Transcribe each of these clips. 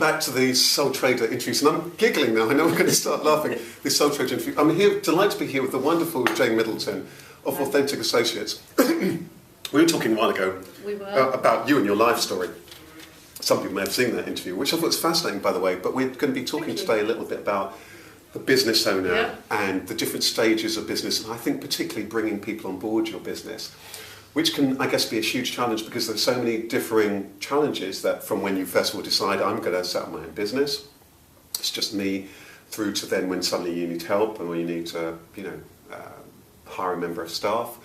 back to the sole trader interviews, and I'm giggling now. I know I'm going to start laughing. The sole trader interview. I'm here, delighted to be here with the wonderful Jane Middleton of Authentic Associates. We were talking a while ago about you and your life story. Some people may have seen that interview, which I thought was fascinating, by the way. But we're going to be talking today a little bit about the business owner and the different stages of business, and I think particularly bringing people on board your business, which can, I guess, be a huge challenge because there's so many differing challenges that from when you first of all decide I'm going to set up my own business, it's just me, through to then when suddenly you need help and when you need to, hire a member of staff,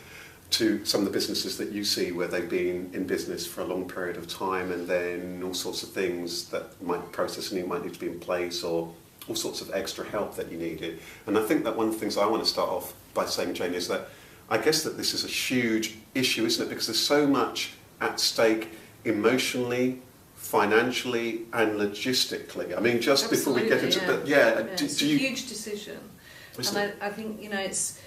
to some of the businesses that you see where they've been in business for a long period of time, and then all sorts of things that processing might need to be in place, or all sorts of extra help that you needed. And I think that one of the things I want to start off by saying, Jane, is that I guess that this is a huge issue, isn't it? Because there's so much at stake emotionally, financially, and logistically. I mean, just Absolutely, before we get into it's a huge decision. And I think, it's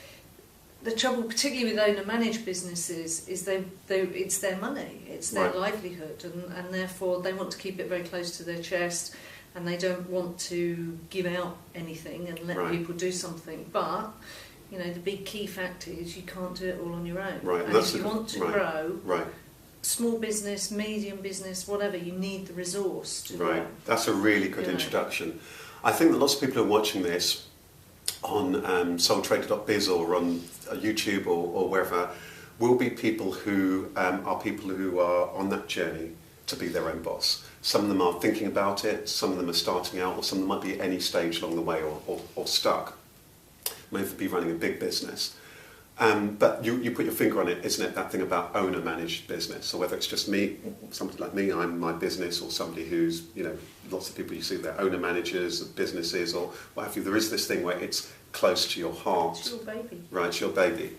the trouble, particularly with owner-managed businesses, is it's their money, it's their livelihood, and therefore they want to keep it very close to their chest, and they don't want to give out anything and let people do something. But the big key factor is you can't do it all on your own. Right. And if you want to grow, small business, medium business, whatever, you need the resource to grow. That's a really good introduction. I think that lots of people are watching this on soultrader.biz or on YouTube or wherever will be people who are on that journey to be their own boss. Some of them are thinking about it, some of them are starting out, or some of them might be at any stage along the way or stuck. Maybe be running a big business. But you put your finger on it, isn't it, that thing about owner-managed business? So whether it's just me, somebody like me, I'm my business, or somebody who's, lots of people you see, they're owner-managers of businesses or what have you. There is this thing where it's close to your heart. It's your baby. Right, it's your baby.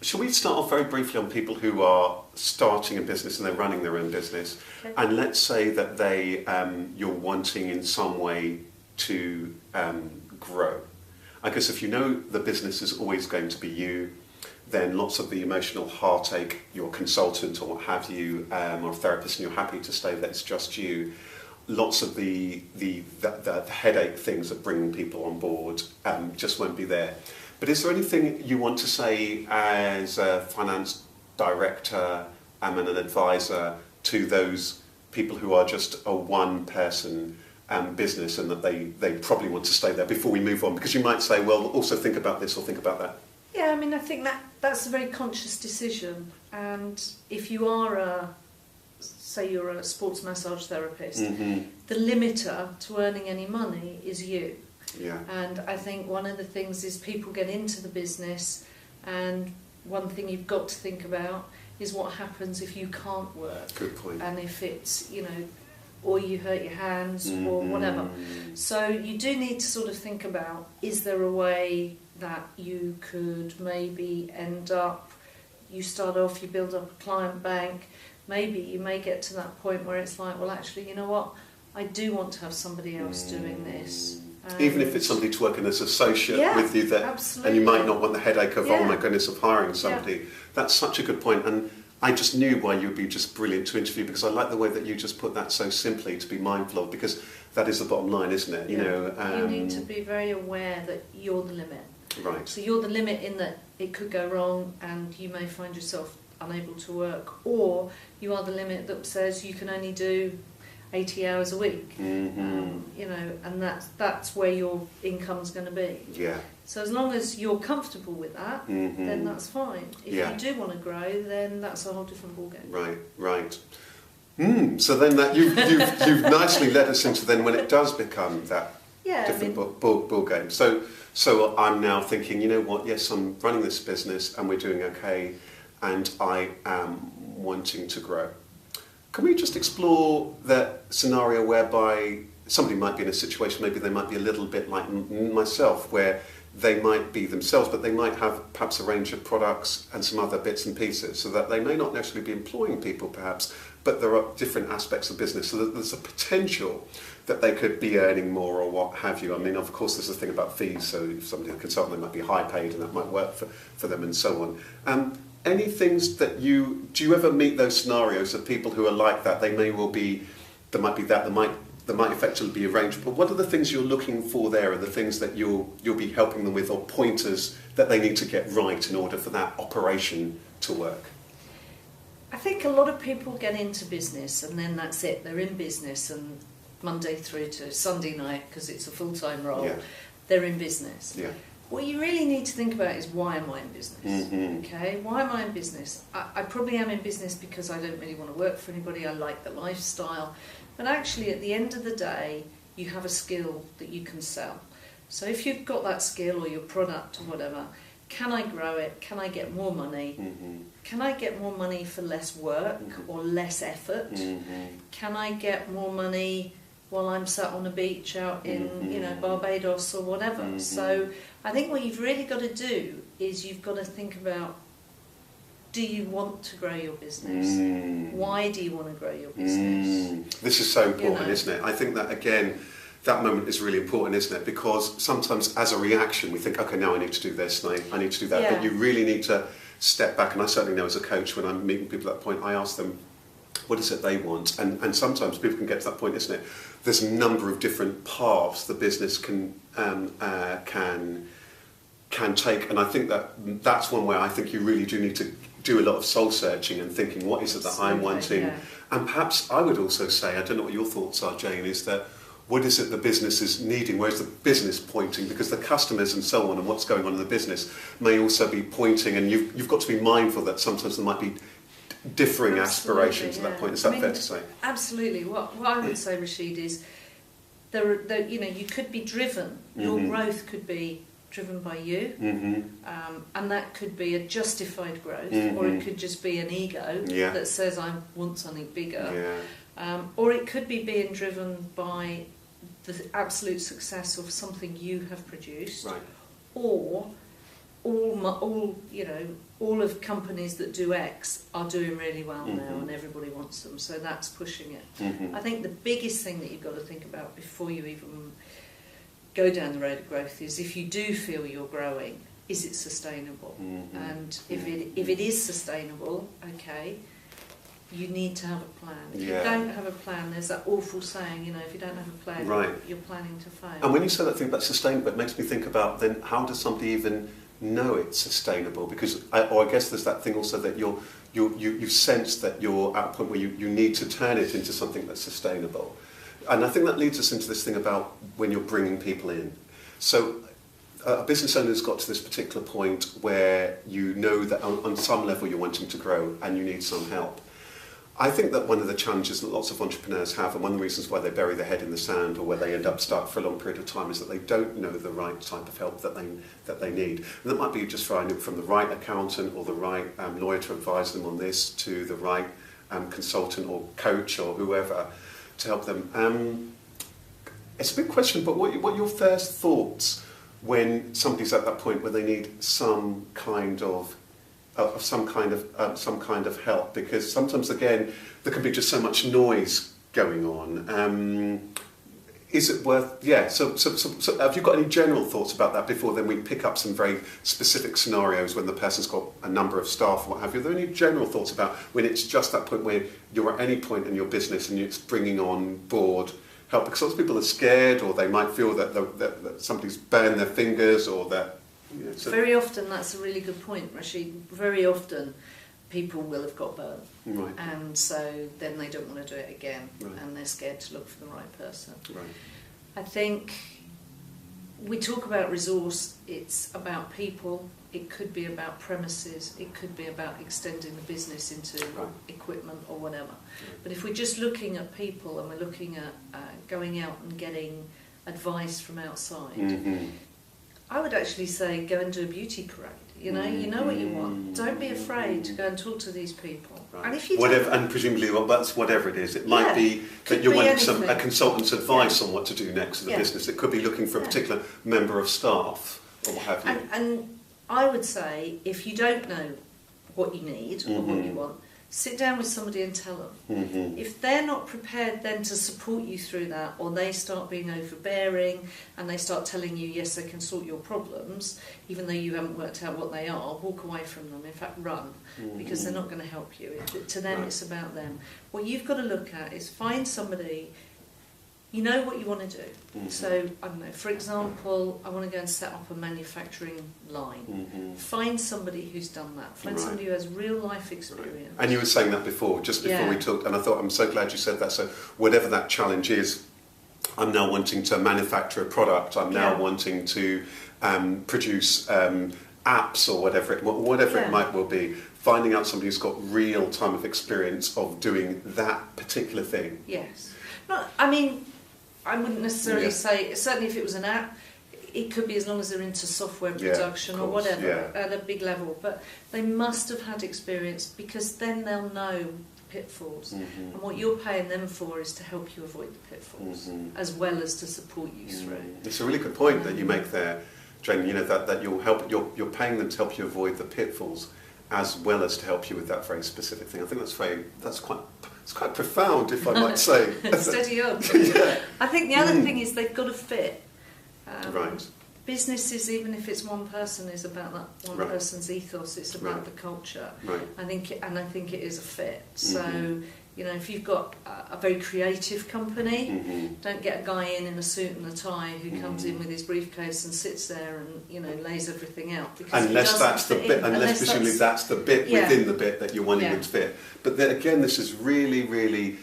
Shall we start off very briefly on people who are starting a business and they're running their own business? Okay. And let's say that you're wanting in some way to grow. I guess if you know the business is always going to be you, then lots of the emotional heartache, your consultant or what have you, or a therapist, and you're happy to stay that it's just you, lots of the headache things of bringing people on board just won't be there. But is there anything you want to say as a finance director and an advisor to those people who are just a one-person business and that they probably want to stay there before we move on? Because you might say, well, also think about this or think about that. Yeah, I mean, I think that's a very conscious decision. And if you are say you're a sports massage therapist, the limiter to earning any money is you. Yeah. And I think one of the things is people get into the business, and one thing you've got to think about is what happens if you can't work. Good point. And if it's, or you hurt your hands or whatever. So you do need to sort of think about, is there a way that you could maybe end up, you start off, you build up a client bank, maybe you may get to that point where it's like, well, actually, you know what, I do want to have somebody else doing this. Even if it's somebody to work in as associate with you, absolutely. And you might not want the headache of, oh my goodness, of hiring somebody. Yeah. That's such a good point. And I just knew why you would be just brilliant to interview, because I like the way that you just put that so simply to be mindful of, because that is the bottom line, isn't it? You need to be very aware that you're the limit. Right. So you're the limit in that it could go wrong and you may find yourself unable to work, or you are the limit that says you can only do 80 hours a week, and that's where your income's going to be. Yeah. So as long as you're comfortable with that, then that's fine. If you do want to grow, then that's a whole different ballgame. Right. So then that you've nicely led us into then when it does become that different ballgame. So I'm now thinking, you know what? Yes, I'm running this business and we're doing okay, and I am wanting to grow. Can we just explore that scenario whereby somebody might be in a situation, maybe they might be a little bit like myself, where they might be themselves, but they might have perhaps a range of products and some other bits and pieces, so that they may not necessarily be employing people perhaps, but there are different aspects of business, so that there's a potential that they could be earning more or what have you. I mean, of course, there's a thing about fees, so if somebody, a consultant, they might be high paid and that might work for them and so on. Any things that do you ever meet those scenarios of people who are like that? They may well be there might be that, there might effectively be arranged. But what are the things you're looking for there, and the things that you'll be helping them with, or pointers that they need to get right in order for that operation to work? I think a lot of people get into business and then that's it. They're in business, and Monday through to Sunday night, because it's a full-time role, they're in business. Yeah. What you really need to think about is, why am I in business? Okay, why am I in business? I probably am in business because I don't really want to work for anybody. I like the lifestyle. But actually, at the end of the day, you have a skill that you can sell. So if you've got that skill, or your product or whatever, can I grow it? Can I get more money? Can I get more money for less work or less effort? Can I get more money while I'm sat on a beach out in, you know, Barbados or whatever? So I think what you've really got to do is you've got to think about, do you want to grow your business? Why do you want to grow your business? This is so important, isn't it? I think that, again, that moment is really important, isn't it? Because sometimes as a reaction we think, okay, now I need to do this and I need to do that. But you really need to step back, and I certainly know as a coach, when I'm meeting people at that point, I ask them, what is it they want? And sometimes people can get to that point, isn't it? There's a number of different paths the business can take, and I think that's one where I think you really do need to do a lot of soul searching and thinking, what is it that I'm wanting? And perhaps I would also say, I don't know what your thoughts are, Jane, is that what is it the business is needing? Where's the business pointing? Because the customers and so on, and what's going on in the business may also be pointing, and you've got to be mindful that sometimes there might be differing aspirations at that point. Is that fair to say? Absolutely. What I would say, Rashid, is you know, you could be driven. Your growth could be driven by you, and that could be a justified growth, or it could just be an ego that says I want something bigger, or it could be being driven by the absolute success of something you have produced, or all of companies that do X are doing really well now, and everybody wants them, so that's pushing it. I think the biggest thing that you've got to think about before you even go down the road of growth is, if you do feel you're growing, is it sustainable? And if it is sustainable, okay, you need to have a plan. If you don't have a plan, there's that awful saying, you know, if you don't have a plan, you're planning to fail. And when you say that thing about sustainable, it makes me think about, then how does somebody even know it's sustainable? Because I guess there's that thing also that you sense that you're at a point where you need to turn it into something that's sustainable. And I think that leads us into this thing about when you're bringing people in. So a business owner's got to this particular point where you know that on some level you're wanting to grow and you need some help. I think that one of the challenges that lots of entrepreneurs have, and one of the reasons why they bury their head in the sand, or where they end up stuck for a long period of time, is that they don't know the right type of help that they need. And that might be just from the right accountant or the right lawyer to advise them on this, to the right consultant or coach or whoever to help them. It's a big question, but what are your first thoughts when somebody's at that point where they need some kind of help? Because sometimes, again, there can be just so much noise going on. Is it worth? So have you got any general thoughts about that before then we pick up some very specific scenarios when the person's got a number of staff and what have you? Are there any general thoughts about when it's just that point where you're at any point in your business and it's bringing on board help? Because lots of people are scared, or they might feel that somebody's burned their fingers, or that. Very often, that's a really good point, Rashid. Very often people will have got burnt, and so then they don't want to do it again, and they're scared to look for the right person. I think we talk about resource, it's about people, it could be about premises, it could be about extending the business into equipment or whatever. But if we're just looking at people and we're looking at going out and getting advice from outside, I would actually say go and do a beauty parade. You know what you want. Don't be afraid to go and talk to these people. And if you and presumably, that's whatever it is. It might be that you're wanting a consultant's advice on what to do next in the business. It could be looking for a particular member of staff or what have you. And I would say, if you don't know what you need or what you want, sit down with somebody and tell them. Mm-hmm. If they're not prepared then to support you through that, or they start being overbearing and they start telling you, yes, they can sort your problems, even though you haven't worked out what they are, walk away from them. In fact, run, because they're not going to help you. To them, it's about them. What you've got to look at is find somebody. You know what you want to do. So, I don't know, for example, I want to go and set up a manufacturing line. Find somebody who's done that. Find somebody who has real life experience. And you were saying that before, just before we talked, and I thought, I'm so glad you said that. So whatever that challenge is, I'm now wanting to manufacture a product, I'm now wanting to produce apps or whatever it might well be. Finding out somebody who's got real time of experience of doing that particular thing. Yes. No, I mean, I wouldn't necessarily say, certainly if it was an app, it could be as long as they're into software production or whatever at a big level. But they must have had experience, because then they'll know pitfalls. And what you're paying them for is to help you avoid the pitfalls, as well as to support you through. It's a really good point that you make there, Jane. You know, that you're paying them to help you avoid the pitfalls, as well as to help you with that very specific thing. I think that's quite profound, if I might say. Steady on. I think the other thing is they've got to fit. Businesses, even if it's one person, is about that one person's ethos. It's about the culture. I think it is a fit. So, you know, if you've got a very creative company, don't get a guy in a suit and a tie who comes in with his briefcase and sits there and, you know, lays everything out. Because unless that's the bit, unless presumably that's the bit within the bit that you're wanting them to fit. But then again, this is really, really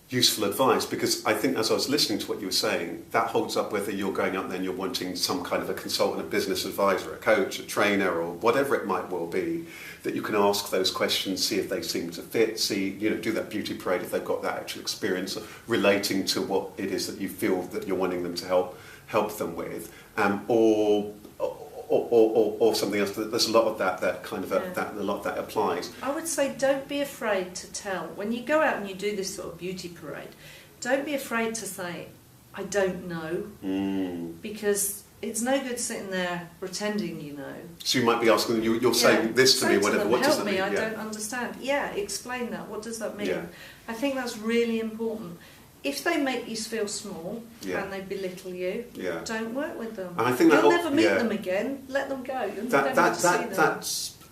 useful advice, because I think as I was listening to what you were saying, that holds up whether you're going out there and you're wanting some kind of a consultant, a business advisor, a coach, a trainer, or whatever it might well be, that you can ask those questions, see if they seem to fit, do that beauty parade if they've got that actual experience relating to what it is that you feel that you're wanting them to help them with, or something else. There's a lot of that kind of a lot of that applies. I would say don't be afraid to tell. When you go out and you do this sort of beauty parade, don't be afraid to say, I don't know, because it's no good sitting there pretending you know. So you might be asking, you're saying this to me, whatever. What does that mean? Help me, I don't understand. Yeah, explain that. What does that mean? Yeah. I think that's really important. If they make you feel small and they belittle you, don't work with them. And I think you'll never meet them again. Let them go. You'll never see them.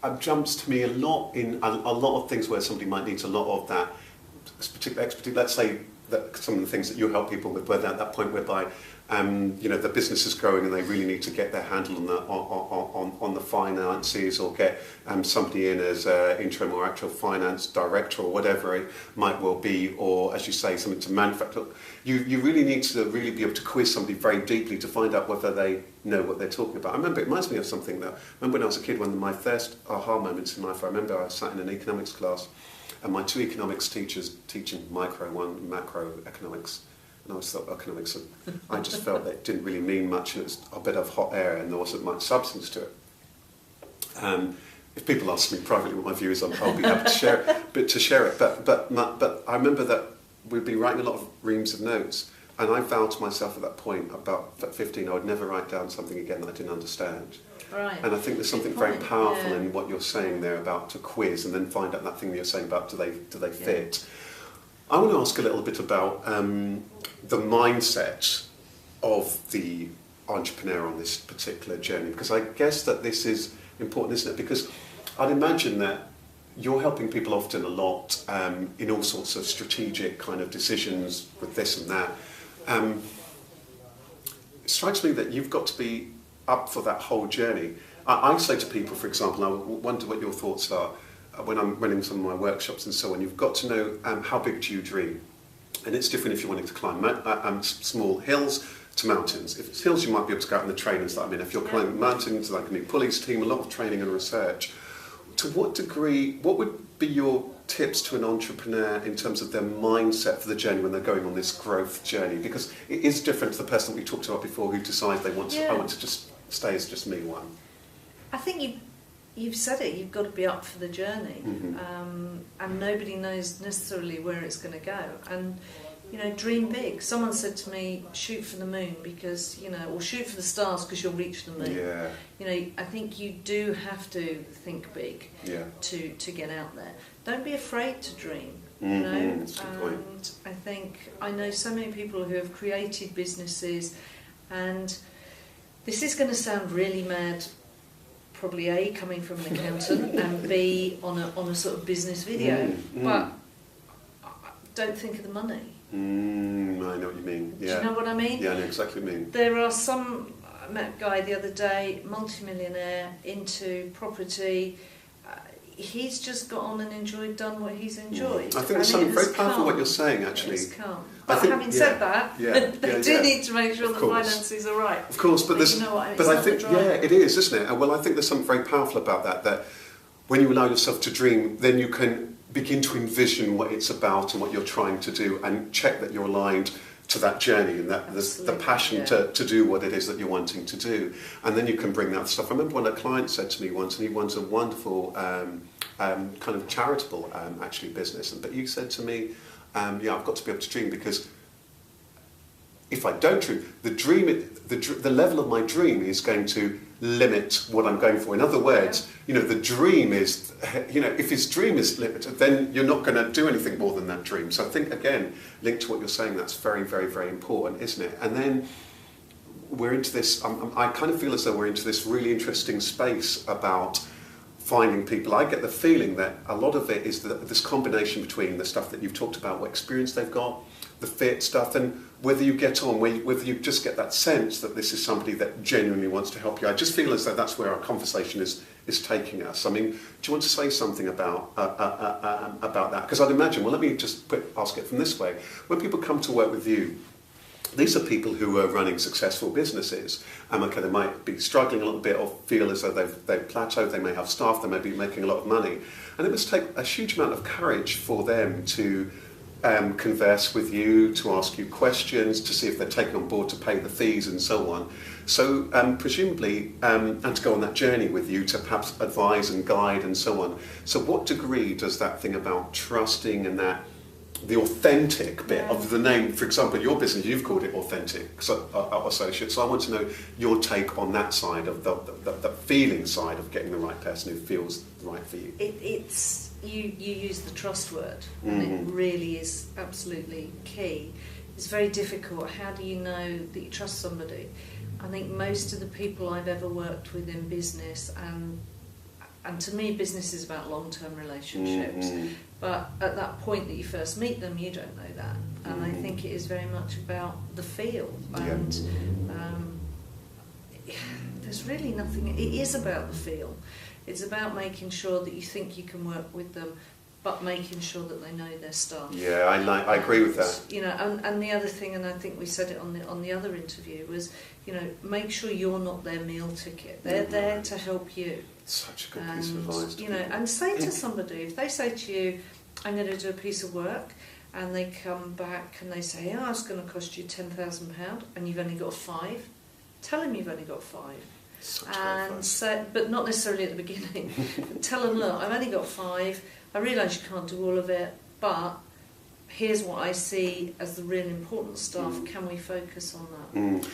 That jumps to me a lot in a lot of things where somebody might need a lot of that particular expertise. Let's say that some of the things that you help people with, where they're at that point whereby the business is growing and they really need to get their handle on the finances, or get somebody in as interim or actual finance director or whatever it might well be, or as you say, something to manufacture. You really need to really be able to quiz somebody very deeply to find out whether they know what they're talking about. I remember, it reminds me of something that, when I was a kid, one of my first aha moments in life, I remember I sat in an economics class and my two economics teachers teaching macroeconomics, and I always thought economics, and I just felt that it didn't really mean much, and it was a bit of hot air and there wasn't much substance to it. If people ask me privately what my view is, I'll be happy to share it. But I remember that we'd be writing a lot of reams of notes, and I vowed to myself at that point, about 15, I would never write down something again that I didn't understand. Right. And I think there's something very powerful in what you're saying there about to quiz and then find out that thing that you're saying about do they fit. I want to ask a little bit about the mindset of the entrepreneur on this particular journey, because I guess that this is important, isn't it? Because I'd imagine that you're helping people often a lot in all sorts of strategic kind of decisions with this and that. It strikes me that you've got to be up for that whole journey. I say to people, for example, I wonder what your thoughts are when I'm running some of my workshops and so on. You've got to know how big do you dream? And it's different if you're wanting to climb small hills to mountains. If it's hills, you might be able to go out on the trainers that I'm in. If you're climbing mountains, like a new police team, a lot of training and research. To what degree, what would be your tips to an entrepreneur in terms of their mindset for the journey when they're going on this growth journey? Because it is different to the person that we talked about before who decides they want to, I want to just stay as just me one. I think you've said it, you've got to be up for the journey. And nobody knows necessarily where it's going to go. And you know, dream big. Someone said to me, shoot for the moon because, you know, or shoot for the stars because you'll reach the moon. Yeah. You know, I think you do have to think big to get out there. Don't be afraid to dream, you know. That's a good point. And I think I know so many people who have created businesses, and this is going to sound really mad, probably A, coming from an accountant, and B, on a sort of business video, but don't think of the money. I know what you mean. Yeah. Do you know what I mean? Yeah, I know exactly what you mean. There are some, I met a guy the other day, multi-millionaire, into property. He's just got on and done what he's enjoyed. I think there's something very powerful what you're saying, actually. It's come. But having said that, they do need to make sure the finances are right. Of course, but there's, you know what I mean? but I think, it is, isn't it? Well, I think there's something very powerful about that, that when you allow yourself to dream, then you can begin to envision what it's about and what you're trying to do, and check that you're aligned to that journey and that the passion to do what it is that you're wanting to do. And then you can bring that stuff. I remember when a client said to me once, and he runs a wonderful kind of charitable actually business, but he said to me, I've got to be able to dream, because if I don't dream, the level of my dream is going to limit what I'm going for. In other words, you know, the dream is, you know, if his dream is limited, then you're not going to do anything more than that dream. So I think, again, linked to what you're saying, that's very, very, very important, isn't it? And then we're into this, I kind of feel as though we're into this really interesting space about finding people. I get the feeling that a lot of it is this combination between the stuff that you've talked about, what experience they've got, the fit stuff, and whether you get on, whether you just get that sense that this is somebody that genuinely wants to help you. I just feel as though that's where our conversation is taking us. I mean, do you want to say something about that? Because I'd imagine, well, let me just ask it from this way. When people come to work with you, these are people who are running successful businesses. They might be struggling a little bit or feel as though they've plateaued. They may have staff, they may be making a lot of money. And it must take a huge amount of courage for them to converse with you, to ask you questions, to see if they're taken on board, to pay the fees and so on. So presumably, and to go on that journey with you, to perhaps advise and guide and so on. So what degree does that thing about trusting and that the authentic bit of the name, for example, your business, you've called it Authentic Associates. So I want to know your take on that side of the feeling side of getting the right person who feels right for you. You use the trust word, and it really is absolutely key. It's very difficult. How do you know that you trust somebody? I think most of the people I've ever worked with in business, and to me business is about long-term relationships, but at that point that you first meet them, you don't know that. And I think it is very much about the feel, and there's really nothing, it is about the feel. It's about making sure that you think you can work with them, but making sure that they know their stuff. Yeah, I agree with that. You know, and the other thing, and I think we said it on the other interview, was, you know, make sure you're not their meal ticket. They're there to help you. Such a good piece of advice. You know, and say to somebody, if they say to you, I'm going to do a piece of work, and they come back and they say, oh, it's going to cost you £10,000, and you've only got 5, tell them you've only got 5. And so, but not necessarily at the beginning. Tell them, look, I've only got 5. I realise you can't do all of it, but here's what I see as the real important stuff. Can we focus on that? And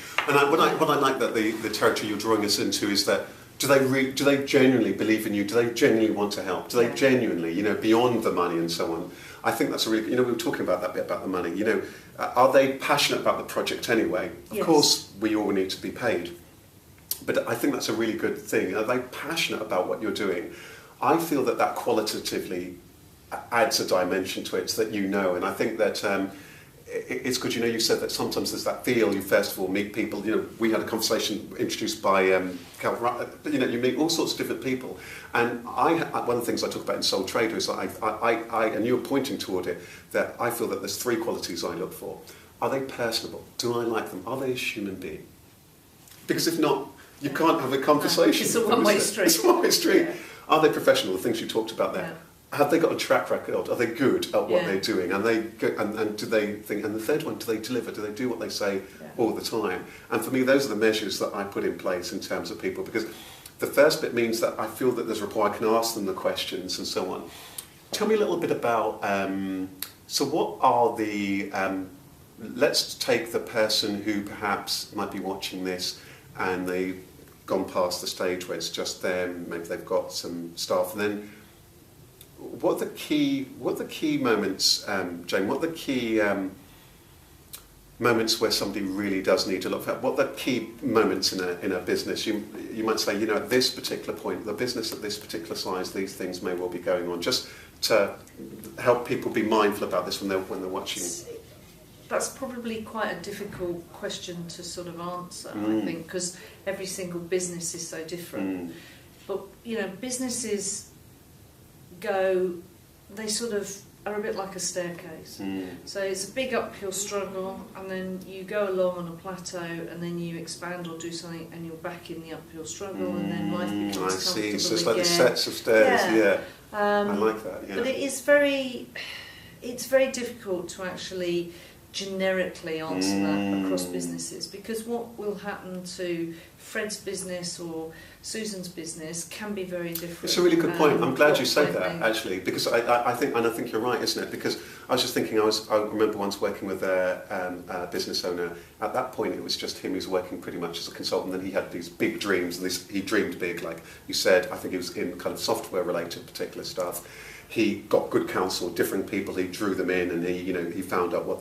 what I like that the territory you're drawing us into is that do they genuinely believe in you? Do they genuinely want to help? Do they genuinely, you know, beyond the money and so on? I think that's a really, you know, we were talking about that bit about the money. You know, are they passionate about the project anyway? Of course, we all need to be paid. But I think that's a really good thing. Are they passionate about what you're doing? I feel that qualitatively adds a dimension to it so that you know. And I think that it's good, you know, you said that sometimes there's that feel, you first of all meet people. You know, we had a conversation introduced by Cal, you know, you meet all sorts of different people. And one of the things I talk about in Sole Trader is that I and you're pointing toward it, that I feel that there's 3 qualities I look for. Are they personable? Do I like them? Are they a human being? Because if not, you can't have a conversation. It's a one-way street. It's a one-way street. Yeah. Are they professional? The things you talked about there. Yeah. Have they got a track record? Are they good at what they're doing? And do they think? And the third one, do they deliver? Do they do what they say all the time? And for me, those are the measures that I put in place in terms of people. Because the first bit means that I feel that there's rapport. I can ask them the questions and so on. Tell me a little bit about. So, what are the let's take the person who perhaps might be watching this and they've gone past the stage where it's just them, maybe they've got some staff, and then what are the key moments, Jane, what are the key moments where somebody really does need to look at? What are the key moments in a business? You might say, at this particular point, the business at this particular size, these things may well be going on, just to help people be mindful about this when they're watching. That's probably quite a difficult question to sort of answer, I think, because every single business is so different. But, businesses they sort of are a bit like a staircase. So it's a big uphill struggle, and then you go along on a plateau, and then you expand or do something, and you're back in the uphill struggle, and then life becomes comfortable again. So it's like the sets of stairs, I like that, But it's very difficult to actually generically answer that across businesses, because what will happen to Fred's business or Susan's business can be very different. It's a really good point. I'm glad you said that, actually, because I think you're right, isn't it? Because I was just thinking, I remember once working with a business owner. At that point, it was just him. He was working pretty much as a consultant, and he had these big dreams, and he dreamed big, like you said. I think he was in kind of software-related particular stuff. He got good counsel, different people. He drew them in, and he found out how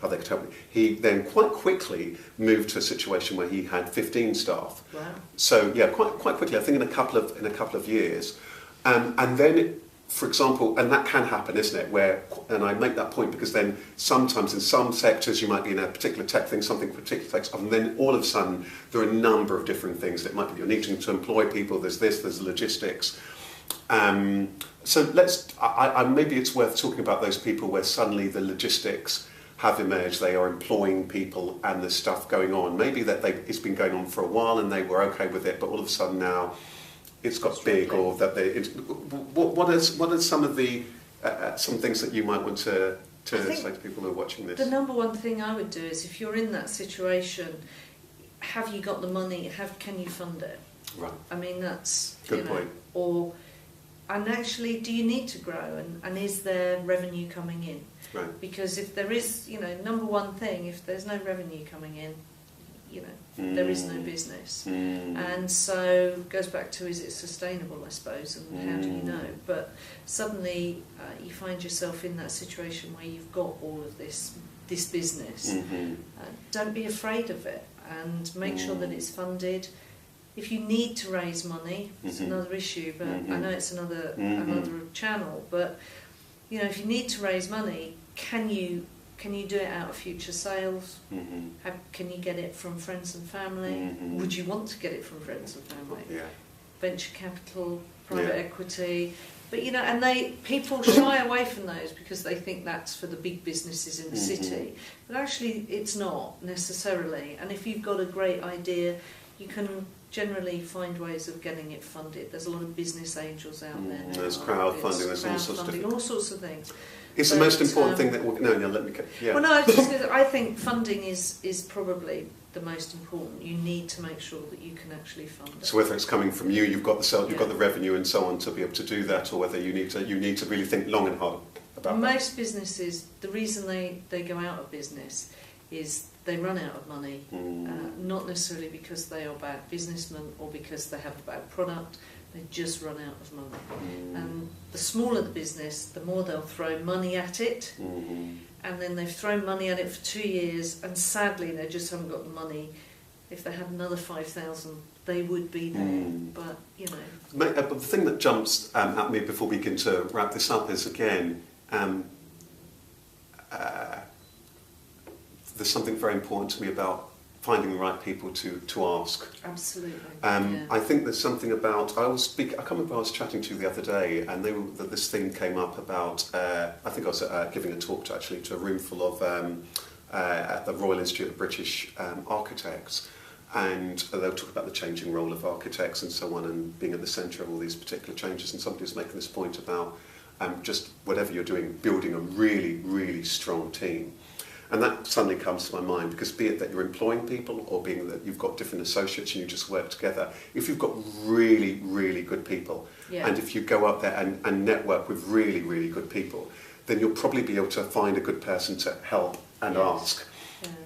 they could help. He then quite quickly moved to a situation where he had 15 staff. Wow. So quite quickly. I think in a couple of years, and then, for example, and that can happen, isn't it? And I make that point because then sometimes in some sectors you might be in a particular tech thing, something particular takes off, and then all of a sudden there are a number of different things that might be. You're needing to employ people. There's logistics. So maybe it's worth talking about those people where suddenly the logistics have emerged, they are employing people and there's stuff going on. Maybe it's been going on for a while and they were okay with it, but all of a sudden now it's got big, or that what are some of the some things that you might want to say to people who are watching this? The number one thing I would do is, if you're in that situation, have you got the money? Can you fund it? Right. I mean, that's good point. And actually, do you need to grow? And is there revenue coming in? Right. Because if there is, number one thing, if there's no revenue coming in, there is no business. And so it goes back to, is it sustainable, I suppose, and how do you know? But suddenly you find yourself in that situation where you've got all of this business. Don't be afraid of it, and make sure that it's funded. If you need to raise money, it's another issue, but I know it's another channel. But if you need to raise money, can you do it out of future sales? Can you get it from friends and family? Would you want to get it from friends and family? Venture capital, private equity, but and people shy away from those because they think that's for the big businesses in the city. But actually, it's not necessarily. And if you've got a great idea, you can generally find ways of getting it funded. There's a lot of business angels out there now. There's crowdfunding, there's all sorts of things. It's the most important thing that... let me... Well, no, I think funding is probably the most important. You need to make sure that you can actually fund it. So whether it's coming from you, you've got the revenue and so on to be able to do that, or whether you need to really think long and hard about that. Most businesses, the reason they go out of business is they run out of money, not necessarily because they are bad businessmen or because they have a bad product. They just run out of money. And the smaller the business, the more they'll throw money at it, and then they've thrown money at it for 2 years, and sadly they just haven't got the money. If they had another 5,000, they would be there. But the thing that jumps at me before we begin to wrap this up is, again, there's something very important to me about finding the right people to ask. Absolutely. I think there's something about... I can't remember, I was chatting to you the other day, and this thing came up about... I think I was giving a talk to a room full of... at the Royal Institute of British Architects, and they were talking about the changing role of architects and so on, and being at the centre of all these particular changes, and somebody was making this point about just whatever you're doing, building a really, really strong team. And that suddenly comes to my mind, because be it that you're employing people or being that you've got different associates and you just work together, if you've got really, really good people, and if you go up there and network with really, really good people, then you'll probably be able to find a good person to help and ask.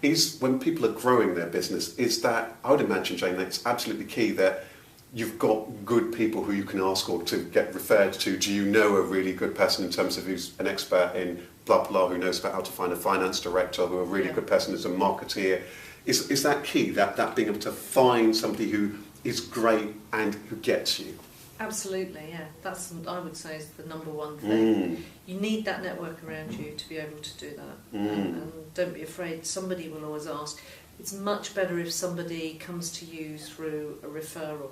is when people are growing their business, is that, I would imagine, Jane, that it's absolutely key that you've got good people who you can ask or to get referred to. Do you know a really good person in terms of who's an expert in blah, blah, who knows about how to find a finance director, who a really good person is a marketeer? Is that key, that being able to find somebody who is great and who gets you? Absolutely, yeah. That's, I would say, is the number one thing. You need that network around you to be able to do that. And don't be afraid. Somebody will always ask. It's much better if somebody comes to you through a referral.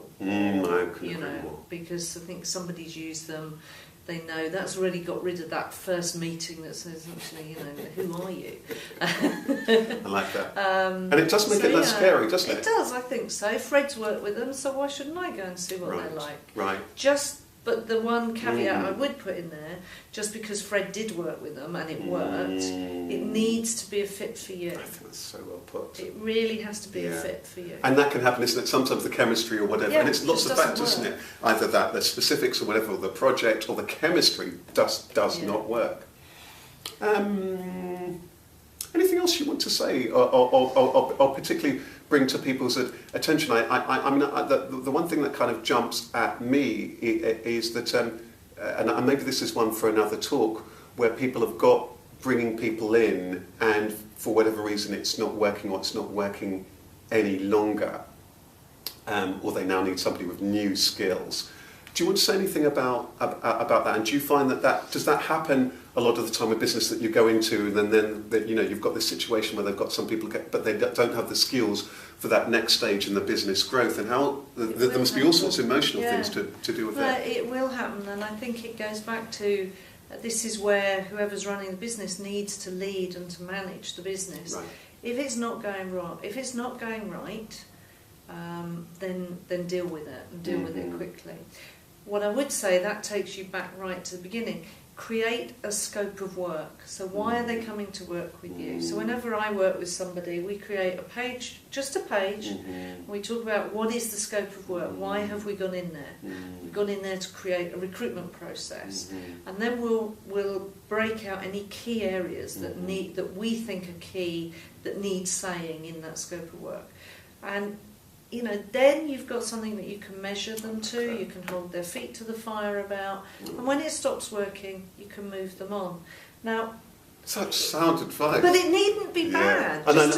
You know, because I think somebody's used them. They know that's really got rid of that first meeting that says, actually, you know, who are you? I like that. And it does make it less scary, doesn't it? It does, I think so. Fred's worked with them, so why shouldn't I go and see what they're like? Right. But the one caveat I would put in there, just because Fred did work with them and it worked, it needs to be a fit for you. I think that's so well put. It really has to be a fit for you. And that can happen, isn't it? Sometimes the chemistry or whatever, and it's lots of factors, isn't it? Either that, the specifics or whatever, or the project, or the chemistry does not work. Anything else you want to say, or particularly bring to people's attention? I mean, the one thing that kind of jumps at me is that, and maybe this is one for another talk, where people have got bringing people in, and for whatever reason it's not working, or it's not working any longer, or they now need somebody with new skills. Do you want to say anything about that? And do you find that does that happen a lot of the time with business that you go into, and then you know, you've got this situation where they've got some people, but they don't have the skills for that next stage in the business growth, and how there must be all sorts of emotional things to do with that. It will happen, and I think it goes back to this is where whoever's running the business needs to lead and to manage the business. Right. If it's not going wrong, if it's not going right, then deal with it and deal with it quickly. What I would say, that takes you back right to the beginning. Create a scope of work. So why are they coming to work with you? So whenever I work with somebody, we create a page, just a page. We talk about what is the scope of work. Why have we gone in there? We've gone in there to create a recruitment process, and then we'll break out any key areas that we think are key, that need saying in that scope of work, and you know, then you've got something that you can measure them to, you can hold their feet to the fire about, and when it stops working, you can move them on. Now, such sound advice. But it needn't be bad. I like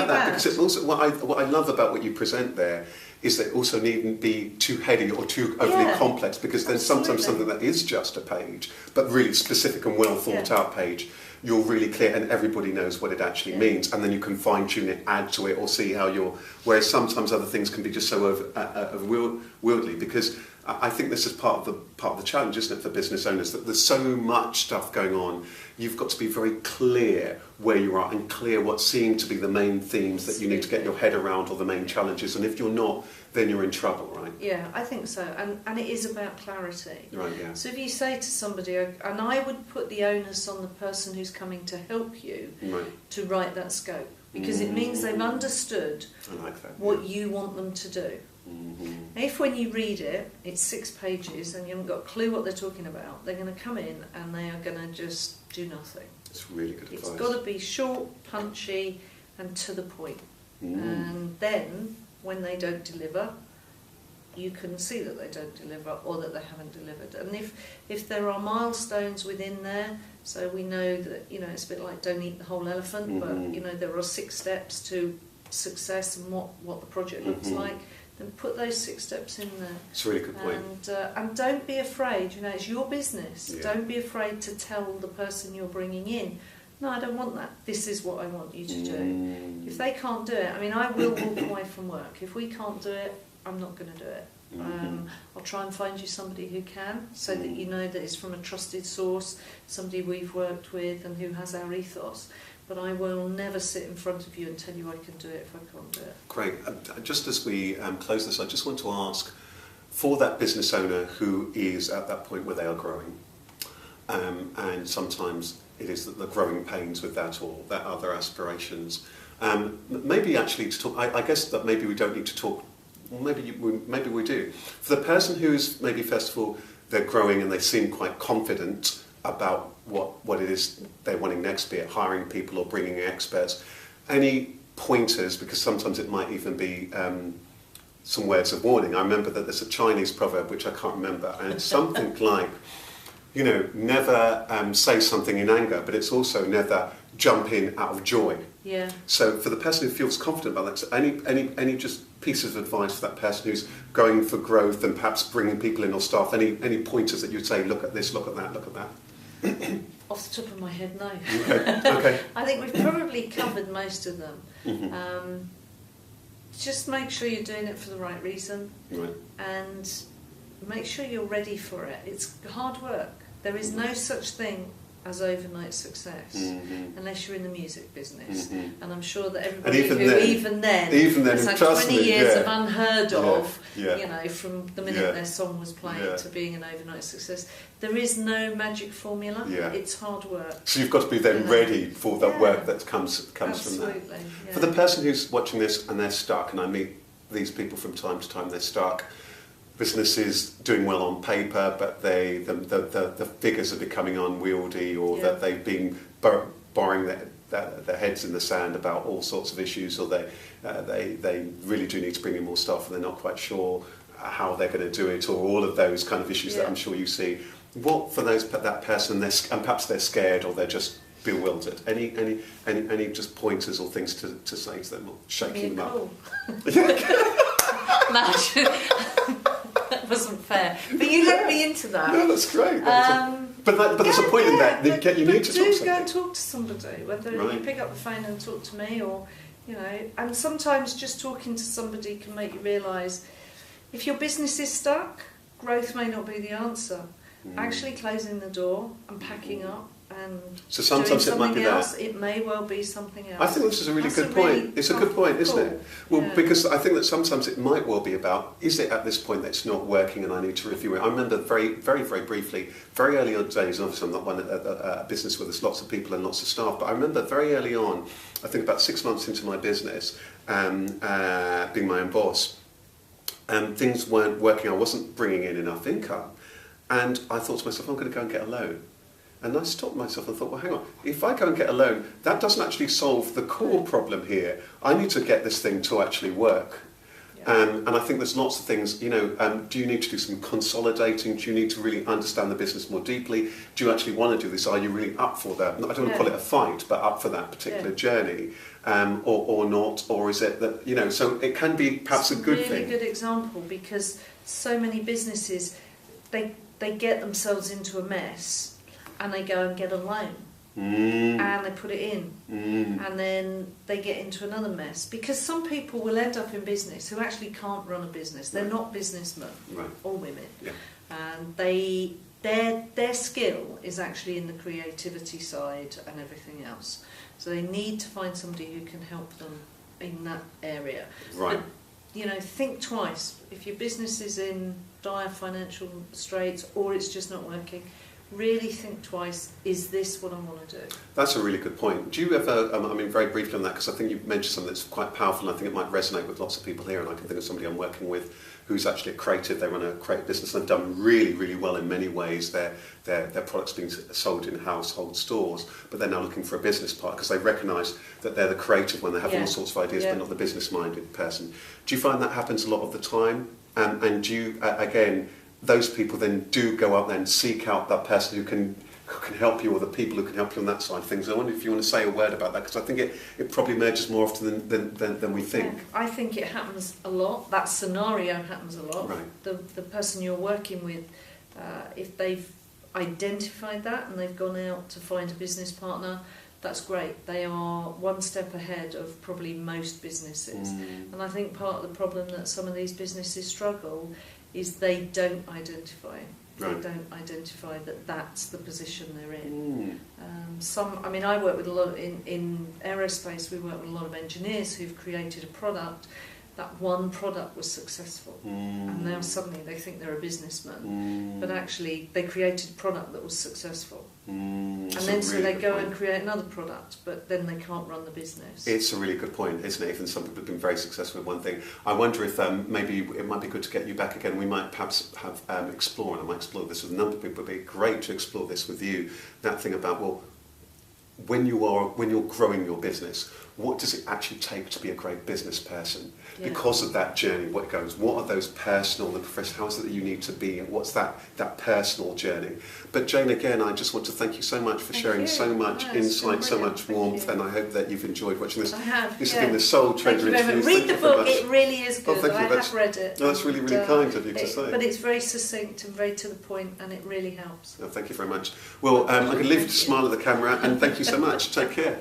that because it's also what I love about what you present there is that it also needn't be too heady or too overly complex, because then sometimes something that is just a page, but really specific and well thought out page, you're really clear and everybody knows what it actually means, and then you can fine-tune it, add to it, or see how you're... Whereas sometimes other things can be just so overworldly, because I think this is part of the challenge, isn't it, for business owners, that there's so much stuff going on. You've got to be very clear where you are and clear what seem to be the main themes that you need to get your head around, or the main challenges, and if you're not, then you're in trouble, right? Yeah, I think so, and it is about clarity. Right, yeah. So if you say to somebody, and I would put the onus on the person who's coming to help you to write that scope, because it means they've understood what you want them to do. If when you read it, it's 6 pages and you haven't got a clue what they're talking about, they're going to come in and they are going to just do nothing. It's really good advice. It's got to be short, punchy, and to the point. And then, when they don't deliver, you can see that they don't deliver, or that they haven't delivered. And if there are milestones within there, so we know that, you know, it's a bit like don't eat the whole elephant, but you know, there are 6 steps to success and what the project looks like. Then put those 6 steps in there. It's a really good point. And don't be afraid, you know, it's your business. Yeah. Don't be afraid to tell the person you're bringing in, no, I don't want that. This is what I want you to do. If they can't do it, I mean, I will walk away from work. If we can't do it, I'm not going to do it. I'll try and find you somebody who can, so that you know that it's from a trusted source, somebody we've worked with and who has our ethos. But I will never sit in front of you and tell you I can do it if I can't do it. Great. Just as we close this, I just want to ask, for that business owner who is at that point where they are growing, and sometimes it is the growing pains with that, or that other aspirations, maybe actually to talk, I guess that maybe we don't need to talk, well, maybe we do. For the person who's maybe, first of all, they're growing and they seem quite confident about what it is they're wanting next, be it hiring people or bringing in experts. Any pointers, because sometimes it might even be some words of warning. I remember that there's a Chinese proverb, which I can't remember, and it's something like, you know, never say something in anger, but it's also never jump in out of joy. Yeah. So for the person who feels confident about that, so any just pieces of advice for that person who's going for growth and perhaps bringing people in or staff, any pointers that you'd say, look at this, look at that, look at that? Off the top of my head, no. Okay. I think we've probably covered most of them. Mm-hmm. Just make sure you're doing it for the right reason. Right. And make sure you're ready for it. It's hard work. There is no such thing as overnight success unless you're in the music business. And I'm sure that everybody even then has had 20 years of unheard of, you know, from the minute their song was played to being an overnight success. There is no magic formula. It's hard work. So you've got to be then ready for the work that comes from that. Yeah. For the person who's watching this and they're stuck, and I meet these people from time to time, they're stuck. Business is doing well on paper, but the figures are becoming unwieldy, or that they've been burying their heads in the sand about all sorts of issues, or they really do need to bring in more staff and they're not quite sure how they're going to do it, or all of those kind of issues that I'm sure you see. What for that person, and perhaps they're scared or they're just bewildered. Any just pointers or things to say to them, or shaking them up? That wasn't fair, but you led me into that. No, that's great. But there's a point in that you need to talk to go and talk to somebody, whether you pick up the phone and talk to me, or you know. And sometimes just talking to somebody can make you realise if your business is stuck, growth may not be the answer. Actually, closing the door and packing up. And so sometimes it might be else, that. It may well be something else. I think this is a really good point. It's a good point, isn't it? Well, because I think that sometimes it might well be about, is it at this point that it's not working and I need to review it? I remember very, very, very briefly, very early on days, obviously I'm not one a business where there's lots of people and lots of staff, but I remember very early on, I think about 6 months into my business, being my own boss, things weren't working, I wasn't bringing in enough income, and I thought to myself, I'm going to go and get a loan. And I stopped myself and thought, well, hang on, if I go and get a loan, that doesn't actually solve the core problem here. I need to get this thing to actually work. And I think there's lots of things, you know, do you need to do some consolidating? Do you need to really understand the business more deeply? Do you actually want to do this? Are you really up for that? I don't want to call it a fight, but up for that particular journey, or not? Or is it that, you know, so it can be perhaps a good thing. It's a really good example, because so many businesses, they get themselves into a mess, and they go and get a loan, and they put it in, and then they get into another mess. Because some people will end up in business who actually can't run a business. They're not businessmen or women, and their skill is actually in the creativity side and everything else. So they need to find somebody who can help them in that area. But, you know, think twice. If your business is in dire financial straits or it's just not working, really think twice, is this what I want to do? That's a really good point. Do you ever, I mean, very briefly on that, because I think you've mentioned something that's quite powerful, and I think it might resonate with lots of people here, and I can think of somebody I'm working with who's actually a creative. They run a creative business and have done really, really well in many ways. Their products being sold in household stores, but they're now looking for a business partner because they recognise that they're the creative one. They have all sorts of ideas, but not the business-minded person. Do you find that happens a lot of the time? And do you, again, those people then do go out there and seek out that person who can help you, or the people who can help you on that side of things? I wonder if you want to say a word about that, because I think it probably emerges more often than we think. Yeah, I think it happens a lot. That scenario happens a lot. Right. The person you're working with, if they've identified that and they've gone out to find a business partner, that's great. They are one step ahead of probably most businesses. And I think part of the problem that some of these businesses struggle is they don't identify. They don't identify that that's the position they're in. I mean, I work with a lot in aerospace. We work with a lot of engineers who've created a product. That one product was successful, and now suddenly they think they're a businessman, but actually they created a product that was successful. And then so they go and create another product, but then they can't run the business. It's a really good point, isn't it? Even some people have been very successful with one thing. I wonder if maybe it might be good to get you back again. We might perhaps have explore, and I might explore this with a number of people. It'd be great to explore this with you. That thing about, well, when you're growing your business, what does it actually take to be a great business person? Yeah. Because of that journey, what are those personal and professional, how is it that you need to be, and what's that personal journey? But Jane, again, I just want to thank you so much for sharing so much insight, so much warmth, and I hope that you've enjoyed watching this. I have, This has been the Soul Trader interview. Read the book, it really is good. I have read it. No, that's really, really kind of you to say. But it's very succinct and very to the point, and it really helps. Thank you very much. Well, I can leave you to smile at the camera, and thank you so much. Take care.